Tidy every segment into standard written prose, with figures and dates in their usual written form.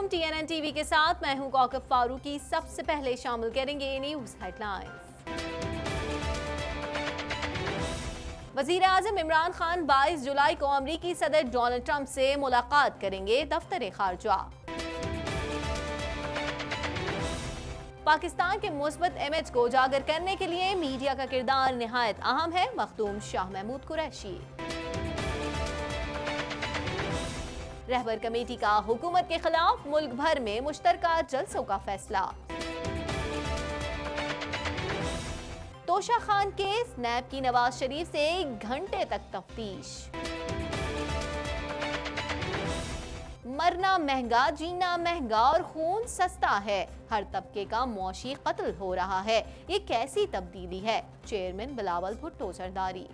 अलैकुम, TNN TV के साथ मैं हूं कौकब फारूकी। सबसे पहले शामिल करेंगे न्यूज हेडलाइंस। वजीर आजम इमरान खान 22 जुलाई को अमरीकी सदर डोनाल्ड ट्रंप से मुलाकात करेंगे। दफ्तर खारजा। पाकिस्तान के मुस्बत इमेज को उजागर करने के लिए मीडिया का किरदार निहायत अहम है। मखदूम शाह महमूद कुरैशी। रहबर कमेटी का हुकूमत के खिलाफ मुल्क भर में मुश्तरका जलसों का फैसला। तोशा खान केस, नैब की नवाज शरीफ से 1 घंटे तक तफ्तीश। मरना महंगा, जीना महंगा और खून सस्ता है। हर तबके का मुआशी कत्ल हो रहा है। ये कैसी तब्दीली है? चेयरमैन बिलावल भुट्टो सरदारी।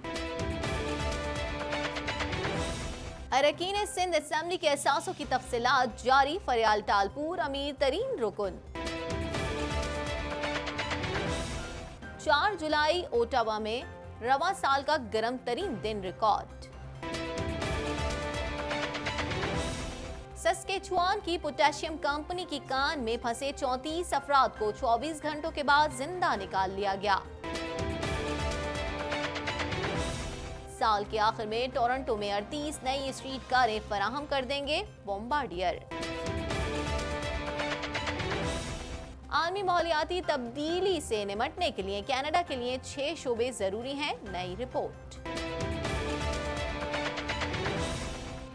अरकीन सिंध असेंबली के असासों की तफसीलात जारी। फरियाल टालपुर अमीर तरीन रुकन। 4 जुलाई ओटावा में रवा साल का गर्म तरीन दिन रिकॉर्ड। सस्केचुआन की पोटेशियम कंपनी की कान में फंसे 34 अफराद को 24 घंटों के बाद जिंदा निकाल लिया गया। साल के आखिर में टोरंटो में 38 नई स्ट्रीट कारें फराहम कर देंगे बॉम्बार्डियर। आलमी माहौलियाती तब्दीली से निमटने के लिए कनाडा के लिए 6 शोबे जरूरी हैं। नई रिपोर्ट।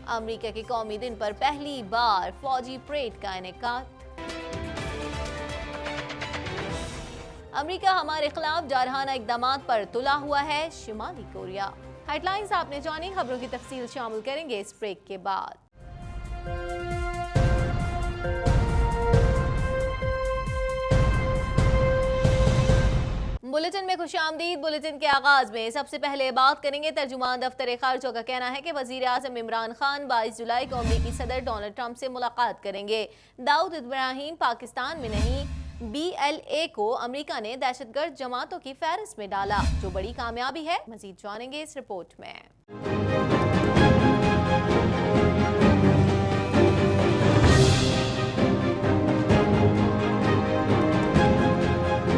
अमेरिका के कौमी दिन पर पहली बार फौजी परेड का इनेकाद। अमेरिका हमारे खिलाफ जारहाना इकदामात पर तुला हुआ है। शुमाली कोरिया। हेडलाइंस आपने जानी, खबरों की तफसील शामिल करेंगे इस ब्रेक के बाद। बुलेटिन में खुशामदीद। बुलेटिन के आगाज में सबसे पहले बात करेंगे तर्जुमान दफ्तर खारजा का कहना है कि वजीर आजम इमरान खान 22 जुलाई को अमरीकी सदर डोनाल्ड ट्रंप से मुलाकात करेंगे। दाऊद इब्राहिम पाकिस्तान में नहीं, BLA को अमेरिका ने दहशतगर्द जमातों की फहरिस्त में डाला, जो बड़ी कामयाबी है। मजीद जानेंगे इस रिपोर्ट में।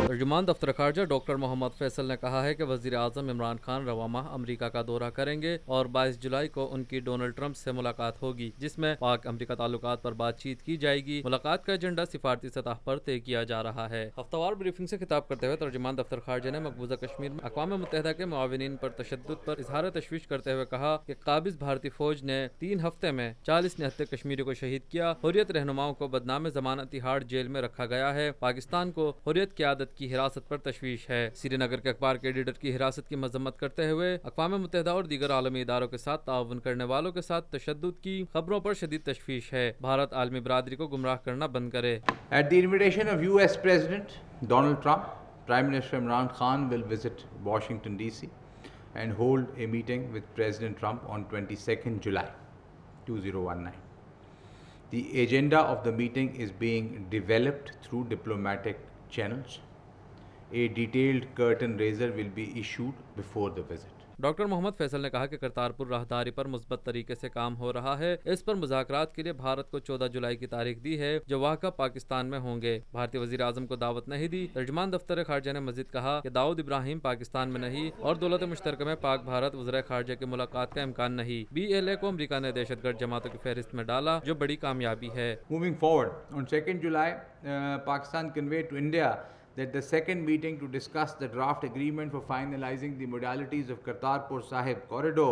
तर्जुमान दफ्तर खारजा डॉक्टर मोहम्मद फैसल ने कहा है कि वजीर आजम इमरान खान रवा माह अमरीका का दौरा करेंगे और 22 जुलाई को उनकी डोनाल्ड ट्रंप से मुलाकात होगी, जिसमें पाक अमरीका ताल्लुकात पर बातचीत की जाएगी। मुलाकात का एजेंडा सिफारती सतह पर तय किया जा रहा है। हफ्तावार ब्रीफिंग से खिताब करते हुए तर्जुमान दफ्तर खारजा ने मकबूजा कश्मीर में अक़वाम मुत्तहिदा के मुआविनीन पर तशद्दुद पर इजहार तशवीश करते हुए कहा कि काबिज भारतीय फौज ने 3 हफ्ते में 40 निहत्ते कश्मीरियों को शहीद किया। हुर्रियत रहनुमाओं को बदनाम जमानती हार्ड जेल में रखा गया है। पाकिस्तान को हुर्रियत क़यादत की हिरासत पर तशवीश है। श्रीनगर के अखबार के एडिटर की हिरासत की मजम्मत करते हुए अक़वाम मुत्तहिदा और दीगर आलमी इदारों के साथ ताउन करने वालों के साथ तशद्दुद की खबरों पर शदीद तशवीश है। भारत आलमी बरादरी को गुमराह करना बंद करे। At the invitation of US President Donald Trump, Prime Minister Imran Khan will visit Washington DC and hold a meeting with President Trump on 22nd July 2019. The agenda of the meeting is being developed through diplomatic channels. A detailed curtain raiser will be issued before the visit. Doctor Mohammad Faisal ने कहा कि करतारपुर राहदारी पर मुस्बत तरीके से काम हो रहा है। इस पर मुज़ाकरात के लिए भारत को 14 जुलाई की तारीख दी है, जो वाक़ा पाकिस्तान में होंगे। भारतीय वज़ीर आज़म को दावत नहीं दी। तर्जुमान दफ्तर खारजा ने मज़ीद कहा कि दाऊद इब्राहिम पाकिस्तान में नहीं और दौलत मुश्तरका में पाक भारत वज़ीर खारजा की मुलाकात का इम्कान नहीं। BLA को अमरीका ने दहशतगर्द जमातों की फहरिस्त में डाला, जो बड़ी कामयाबी है। Moving forward, on 2nd July, Pakistan conveyed to India that the second meeting to discuss the draft agreement for finalizing the modalities of Kartarpur Sahib corridor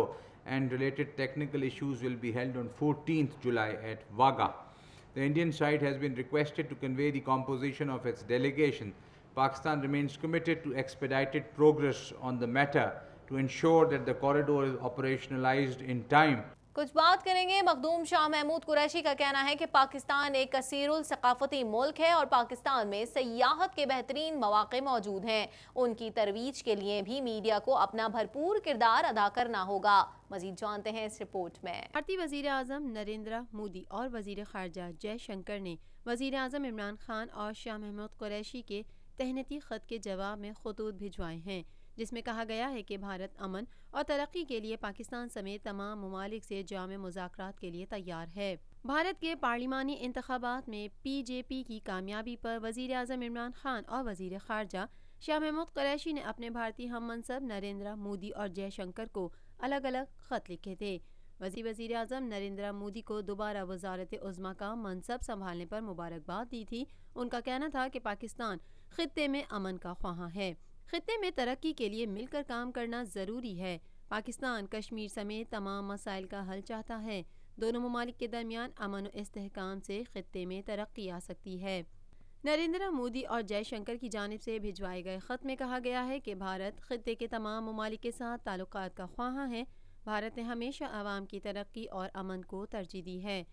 and related technical issues will be held on 14th July at Wagah. The Indian side has been requested to convey the composition of its delegation. Pakistan remains committed to expedited progress on the matter to ensure that the corridor is operationalized in time. कुछ बात करेंगे मखदूम शाह महमूद कुरैशी का कहना है कि पाकिस्तान एक कसीरुल सकाफती मुल्क है और पाकिस्तान में सयाहत के बेहतरीन मौके मौजूद हैं। उनकी तरवीज के लिए भी मीडिया को अपना भरपूर किरदार अदा करना होगा। मजीद जानते हैं इस रिपोर्ट में। भारतीय वजीर आज़म नरेंद्र मोदी और वजीर खारजा जयशंकर ने वजीर आज़म इमरान खान और शाह महमूद कुरैशी के तहनीती खत के जवाब में खतूत भिजवाए हैं, जिसमें कहा गया है कि भारत अमन और तरक्की के लिए पाकिस्तान समेत तमाम ममालिक से जामे मुज़ाकरात के लिए तैयार है। भारत के पार्लिमानी इंतखाबात में पीजेपी की कामयाबी पर वज़ीर आज़म इमरान खान और वज़ीर ख़ारजा शाह महमूद कुरैशी ने अपने भारतीय हम मनसब नरेंद्र मोदी और जयशंकर को अलग अलग ख़त लिखे थे। वज़ीर आज़म नरेंद्र मोदी को दोबारा वज़ारत उज़्मा का मनसब संभालने पर मुबारकबाद दी थी। उनका कहना था कि पाकिस्तान ख़ित्ते में अमन का ख्वाहां है, ख़ित्ते में तरक्की के लिए मिलकर काम करना ज़रूरी है। पाकिस्तान कश्मीर समेत तमाम मसाइल का हल चाहता है। दोनों ममालिक के दरमियान अमन और इस्तेहकाम से ख़ित्ते में तरक्की आ सकती है। नरेंद्र मोदी और जयशंकर की जानिब से भिजवाए गए ख़त में कहा गया है कि भारत ख़ित्ते के तमाम ममालिक के साथ ताल्लुकात का ख्वाहां है। भारत ने हमेशा आवाम की तरक्की और अमन को तरजीह दी है।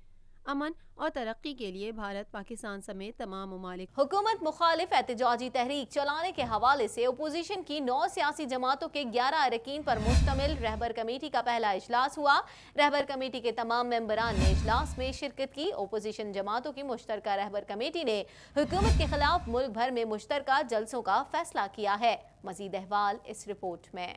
अमन और तरक्की के लिए भारत पाकिस्तान समेत तमाम ममालिक हुकूमत मुखालिफ एहतजाजी तहरीक चलाने के हवाले से अपोजिशन की 9 सियासी जमातों के 11 अरकान पर मुश्तमिल रहबर कमेटी का पहला इजलास हुआ। रहबर कमेटी के तमाम मेंबरान ने इजलास में शिरकत की। अपोजिशन जमातों की मुश्तरका रहबर कमेटी ने हुकूमत के खिलाफ मुल्क भर में मुश्तरका जलसों का फैसला किया है। मजीद अहवाल इस रिपोर्ट में।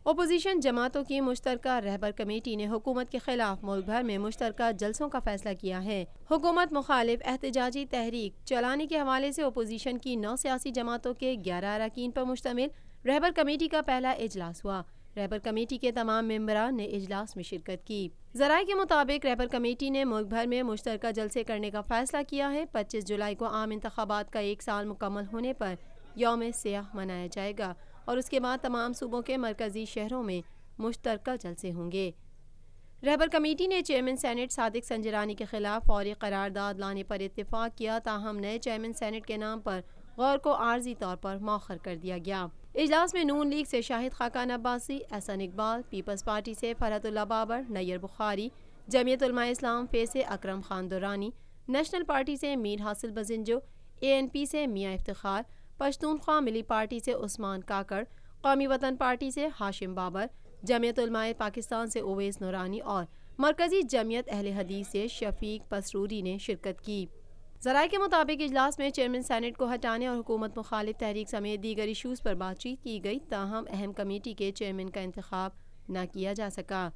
अपोजिशन जमातों की मुश्तरका रहबर कमेटी ने हुकूमत के खिलाफ मुल्क भर में मुश्तरका जलसों का फैसला किया है। हुकूमत मुखालिफ एहतजाजी तहरीक चलाने के हवाले से अपोजिशन की 9 सियासी जमातों के 11 अरकान पर मुश्तमिल रहबर कमेटी का पहला इजलास हुआ। रहबर कमेटी के तमाम मेंबरान ने इजलास में शिरकत की। ज़राए के मुताबिक रहबर कमेटी ने मुल्क भर में मुश्तरका जलसे करने का फैसला किया है। 25 जुलाई को आम इंतखाबात का 1 साल मुकम्मल होने पर यौम सियाह मनाया जाएगा और उसके बाद तमाम सूबों के मरकजी शहरों में मुश्तरका जलसे होंगे। रहबर कमेटी ने चेयरमैन सेनेट सादिक संजरानी के खिलाफ फौरी करारदाद लाने पर इत्तेफाक किया, ताहम नए चेयरमैन सेनेट के नाम पर गौर को आर्जी तौर पर मौखर कर दिया गया। इजलास में नून लीग से शाहिद खाकान अब्बासी, एहसन इकबाल, पीपल्स पार्टी से फरहतुल्लाह बाबर, नैयर बुखारी, जमीयत उलमा इस्लाम फे से अकरम खान दुरानी, नेशनल पार्टी से मीर हासिल बजिंजो, ANP से मियाँ इफ्तिखार, पश्तूनख्वा मिली पार्टी से उस्मान काकड़, कौमी वतन पार्टी से हाशिम बाबर, जमीयत उलमा पाकिस्तान से ओवैस नूरानी और मरकज़ी जमीयत अहले हदीस से शफीक पसरूरी ने शिरकत की। ज़राए के मुताबिक इजलास में चेयरमैन सेनेट को हटाने और हुकूमत मुखालिफ तहरीक समेत दीगर इशूज़ पर बातचीत की गई, ताहम अहम कमेटी के चेयरमैन का इंतखाब न किया जा सका।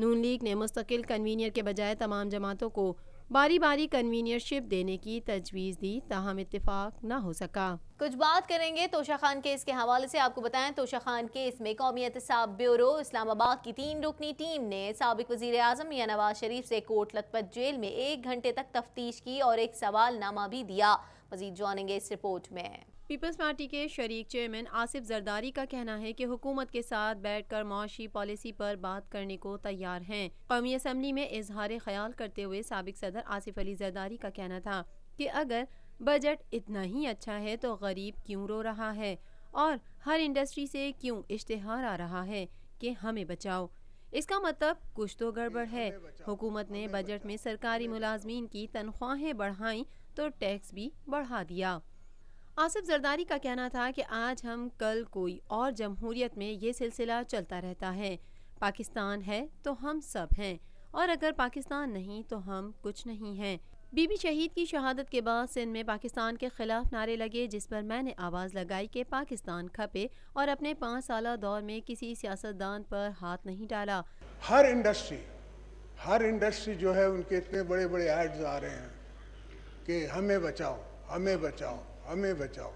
नून लीग ने मुस्तकिल कन्वीनियर के बजाय तमाम जमातों को बारी बारी कन्वीनियरशिप देने की तजवीज़ दी, ताहम इत्तेफाक न हो सका। कुछ बात करेंगे तोशा खान केस के हवाले से। आपको बताएं, तोशा खान केस में कौमी एहतसाब ब्यूरो इस्लामाबाद की 3 रुकनी टीम ने साबिक वज़ीर आज़म मियां नवाज शरीफ से कोट लखपत जेल में 1 घंटे तक तफ्तीश की और एक सवालनामा भी दिया। मज़ीद जानेंगे इस रिपोर्ट में। पीपल्स पार्टी के शरीक चेयरमैन आसिफ जरदारी का कहना है कि हुकूमत के साथ बैठकर मुआशी पॉलिसी पर बात करने को तैयार हैं। कौमी असम्बली में इजहार ख्याल करते हुए साबिक सदर आसिफ अली जरदारी का कहना था कि अगर बजट इतना ही अच्छा है तो गरीब क्यों रो रहा है और हर इंडस्ट्री से क्यों इश्तिहार आ रहा है कि हमें बचाओ। इसका मतलब कुछ तो गड़बड़ है। हुकूमत ने बजट में सरकारी मुलाजमीन की तनख्वाहें बढ़ाई तो टैक्स भी बढ़ा दिया। आसिफ जरदारी का कहना था कि आज हम कल कोई और जमहूरियत में ये सिलसिला चलता रहता है। पाकिस्तान है तो हम सब हैं और अगर पाकिस्तान नहीं तो हम कुछ नहीं हैं। बीबी शहीद की शहादत के बाद सिंध में पाकिस्तान के खिलाफ नारे लगे, जिस पर मैंने आवाज़ लगाई कि पाकिस्तान खपे और अपने 5 साला दौर में किसी सियासतदान पर हाथ नहीं डाला। हर इंडस्ट्री जो है उनके इतने बड़े बड़े एड्स आ रहे हैं कि हमें बचाओ, हमें बचाओ, हमें बचाओ।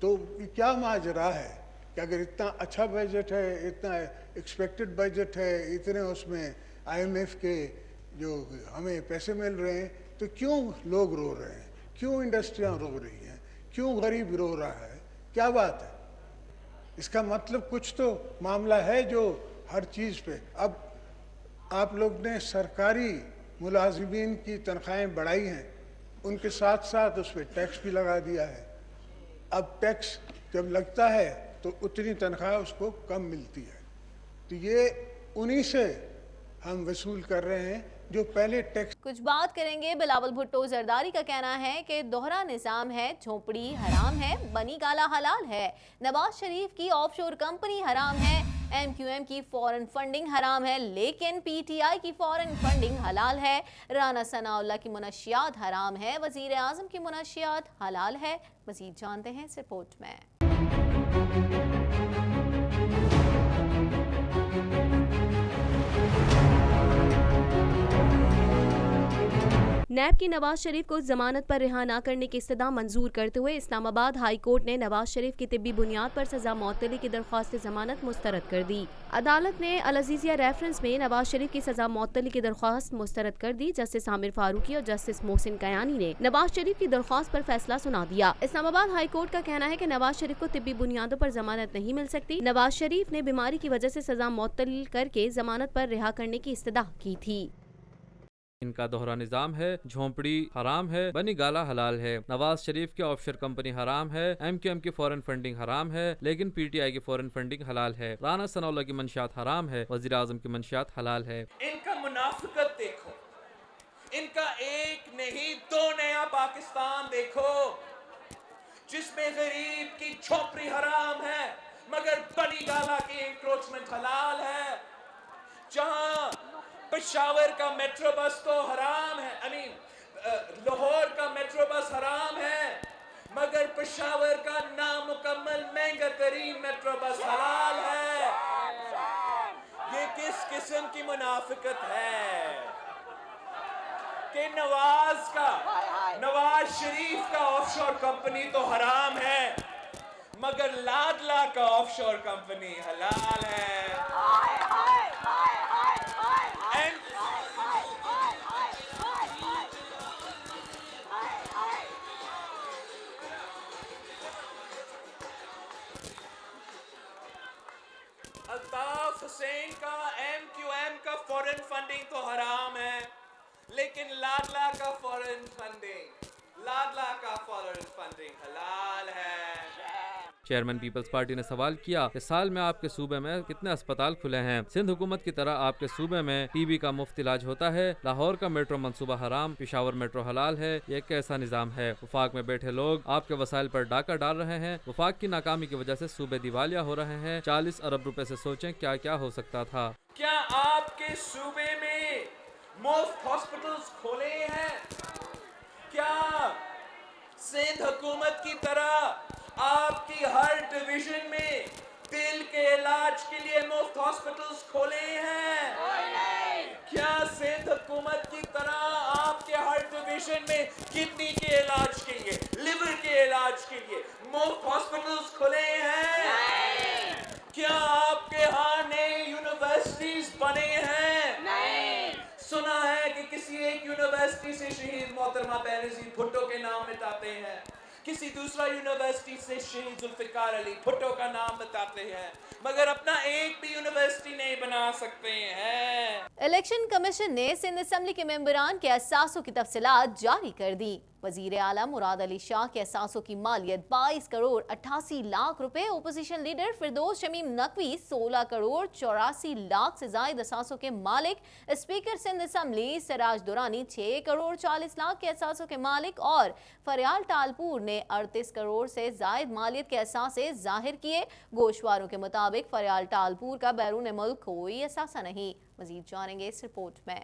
तो क्या माजरा है कि अगर इतना अच्छा बजट है, इतना एक्सपेक्टेड बजट है, इतने उसमें IMF के जो हमें पैसे मिल रहे हैं, तो क्यों लोग रो रहे हैं, क्यों इंडस्ट्रियां रो रही हैं, क्यों गरीब रो रहा है, क्या बात है? इसका मतलब कुछ तो मामला है जो हर चीज़ पे। अब आप लोग ने सरकारी मुलाजिमीन की तनख्वाहें बढ़ाई हैं, उनके साथ साथ उस पर टैक्स भी लगा दिया है। अब टैक्स जब लगता है तो उतनी तनख्वाह उसको कम मिलती है, तो ये उन्हीं से हम वसूल कर रहे हैं जो पहले टैक्स। कुछ बात करेंगे बिलावल भुट्टो जरदारी का कहना है कि दोहरा निज़ाम है, झोपड़ी हराम है, बनी काला हलाल है, नवाज शरीफ की ऑफशोर कंपनी हराम है, MQM کی فورن فنڈنگ حرام ہے لیکن PTI کی فورن فنڈنگ حلال ہے۔ رانا ثناءاللہ کی منشیات حرام ہے، وزیر اعظم کی منشیات حلال ہے۔ مزید جانتے ہیں اس رپورٹ میں۔ نیب کی نواز شریف کو ضمانت پر رہا نہ کرنے کی استدعا منظور کرتے ہوئے اسلام آباد ہائی کورٹ نے نواز شریف کی طبی بنیاد پر سزا معطلی کی درخواست ضمانت مسترد کر دی۔ عدالت نے العزیزیہ ریفرنس میں نواز شریف کی سزا معطلی کی درخواست مسترد کر دی۔ جسٹس عامر فاروقی اور جسٹس محسن کیانی نے نواز شریف کی درخواست پر فیصلہ سنا دیا۔ اسلام آباد ہائی کورٹ کا کہنا ہے کہ نواز شریف کو طبی بنیادوں پر ضمانت نہیں مل سکتی۔ نواز شریف نے بیماری کی وجہ سے سزا معطل کر کے ضمانت پر رہا کرنے کی استدعا کی تھی۔ ان کا دوہرا نظام ہے، جھونپڑی حرام ہے، بنی گالا حلال ہے، نواز شریف کی آف شور کمپنی حرام ہے، MQM کی فورن فنڈنگ حرام ہے لیکن PTI کی فورن فنڈنگ حلال ہے، رانا ثناءاللہ کی منشیات حرام ہے، وزیر اعظم کی منشیات حلال ہے۔ ان کا منافقت دیکھو، ان کا ایک نہیں دو نیا پاکستان دیکھو جس میں غریب کی جھونپڑی حرام ہے مگر بنی گالا کی انکروچمنٹ حلال ہے، جہاں پشاور کا میٹرو بس تو حرام ہے، لاہور کا میٹرو بس حرام ہے مگر پشاور کا نامکمل مہنگا ترین میٹرو بس حلال ہے۔ یہ کس قسم کی منافقت ہے کہ نواز شریف کا آف شور کمپنی تو حرام ہے مگر لادلا کا آف شور کمپنی حلال ہے۔ الطاف حسین کا MQM کا فورن فنڈنگ تو حرام ہے لیکن لادلا کا فورن فنڈنگ حلال ہے۔ چیئرمین پیپلز پارٹی نے سوال کیا کہ سال میں آپ کے صوبے میں کتنے اسپتال کھلے ہیں؟ سندھ حکومت کی طرح آپ کے صوبے میں TB کا مفت علاج ہوتا ہے؟ لاہور کا میٹرو منصوبہ حرام، پشاور میٹرو حلال ہے، یہ کیسا نظام ہے؟ وفاق میں بیٹھے لوگ آپ کے وسائل پر ڈاکہ ڈال رہے ہیں، وفاق کی ناکامی کی وجہ سے صوبے دیوالیہ ہو رہے ہیں۔ 40 ارب روپے سے سوچیں کیا کیا ہو سکتا تھا۔ کیا آپ کے صوبے میں مفت ہاسپٹلز کھولے ہیں؟ کیا سندھ حکومت کی طرح آپ کی ہر ڈویژن میں دل کے علاج کے لیے مفت ہاسپٹلز کھولے ہیں؟ کیا سندھ حکومت کی طرح آپ کے ہر ڈویژن میں کڈنی کے علاج کے لیے، لیور کے علاج کے لیے مفت ہاسپٹلز کھولے ہیں؟ کیا آپ کے ہاں نئے یونیورسٹیز بنے ہیں؟ سنا ہے کہ کسی ایک یونیورسٹی سے شہید محترمہ بینظیر بھٹو کے نام مٹاتے ہیں، کسی دوسرا یونیورسٹی سے شہید ذوالفقار علی بھٹو کا نام بتاتے ہیں مگر اپنا ایک بھی یونیورسٹی نہیں بنا سکتے ہیں۔ الیکشن کمیشن نے سندھ اسمبلی کے ممبران کے اثاثوں کی تفصیلات جاری کر دی۔ وزیر اعلیٰ مراد علی شاہ کے اثاثوں کی مالیت 22 کروڑ 88 لاکھ روپے، اپوزیشن لیڈر فردوس شمیم نقوی 16 کروڑ 84 لاکھ سے زائد اثاثوں کے مالک، اسپیکر سندھ اسمبلی سراج دورانی 6 کروڑ 40 لاکھ کے اثاثوں کے مالک اور فریال ٹالپور نے 38 کروڑ سے زائد مالیت کے اثاثے ظاہر کیے۔ گوشواروں کے مطابق فریال ٹالپور کا بیرون ملک کوئی اثاثہ نہیں۔ مزید جانیں گے اس رپورٹ میں۔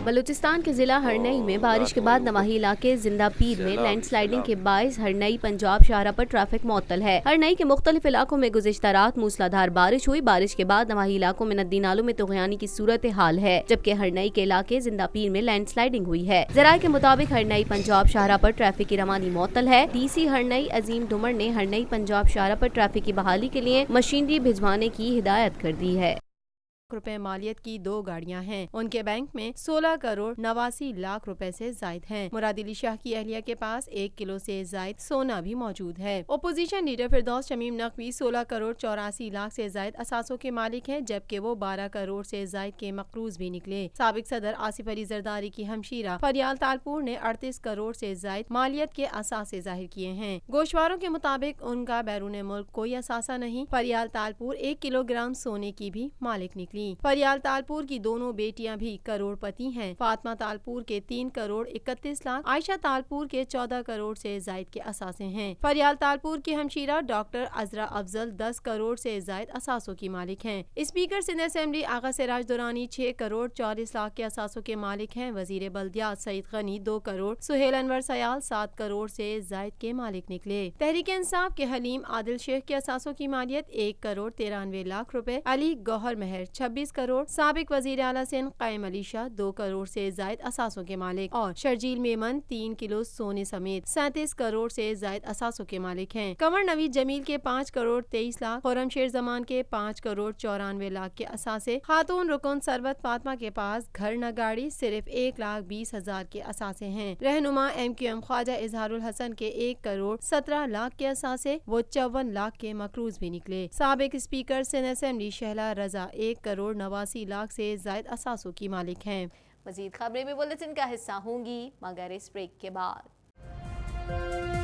بلوچستان کے ضلع ہرنئی میں بارش کے بعد نواحی علاقے زندہ پیر میں لینڈ سلائیڈنگ کے باعث ہرنئی پنجاب شاہراہ پر ٹریفک معطل ہے۔ ہرنئی کے مختلف علاقوں میں گزشتہ رات موسلادھار بارش ہوئی۔ بارش کے بعد نواحی علاقوں میں ندی نالوں میں طغیانی کی صورتحال ہے، جبکہ ہرنئی کے علاقے زندہ پیر میں لینڈ سلائیڈنگ ہوئی ہے۔ ذرائع کے مطابق ہرنئی پنجاب شاہراہ پر ٹریفک کی روانی معطل ہے۔ DC ہرنئی عظیم ڈمر نے ہرنئی پنجاب شاہراہ پر ٹریفک کی بحالی کے لیے مشینری بھجوانے کی ہدایت کر دی ہے۔ روپے مالیت کی 2 گاڑیاں ہیں، ان کے بینک میں 16 کروڑ 89 لاکھ روپے سے زائد ہیں۔ مراد علی شاہ کی اہلیہ کے پاس 1 کلو سے زائد سونا بھی موجود ہے۔ اپوزیشن لیڈر فردوس شمیم نقوی 16 کروڑ 84 لاکھ سے زائد اثاثوں کے مالک ہیں، جبکہ وہ 12 کروڑ سے زائد کے مقروض بھی نکلے۔ سابق صدر آصف علی زرداری کی ہمشیرہ فریال تالپور نے 38 کروڑ سے زائد مالیت کے اثاثے ظاہر کیے ہیں۔ گوشواروں کے مطابق ان کا بیرون ملک کوئی اثاثہ نہیں۔ فریال تالپور 1 کلو گرام سونے کی بھی مالک نکلی۔ निकली। फरियाल तालपुर की दोनों बेटियां भी करोड़पति हैं। फातिमा तालपुर के 3 करोड़ 31 लाख, आयशा तालपुर के 14 करोड़ से जायद के असासे हैं। फरियाल तालपुर की हमशीरा डॉक्टर अजरा अफजल 10 करोड़ से जायद असासों की मालिक हैं। स्पीकर सिंध असेंबली आगा सिराज दुरानी 6 करोड़ 40 लाख के असासों के मालिक हैं। वजीर बल्दियात सईद गनी 2 करोड़, सुहेल अनवर सयाल 7 करोड़ से जायद के मालिक निकले। तहरीक इंसाफ के हलीम आदिल शेख के असासों की मालियत 1 करोड़ 93 लाख रुपए। अली गौहर महर 26 करोड़, साबिक वजीर आला सिंध कायम अली शाह 2 करोड़ से जायद असासों के मालिक और शर्जील मेमन 3 किलो सोने समेत 37 करोड़ से जायद असासों के मालिक हैं। कंवर नवीद जमील के 5 करोड़ 23 लाख, खुर्रमशेर जमान के 5 करोड़ 94 लाख के असासे। खातून रुकन सरवत फातिमा के पास घर न गाड़ी सिर्फ 1,20,000 के असासे हैं। रहनुमा MQM ख्वाजा इजहारुल हसन के 1 करोड़ 17 लाख के असासे, वो 54 लाख के मकरूज भी निकले। साबिक स्पीकर सिंध असेंबली शहला रजा 1 करोड़ 89 लाख से जायद असासों की मालिक हैं। मजीद खबरें भी बुलेटिन का हिस्सा होंगी मगर इस ब्रेक के बाद।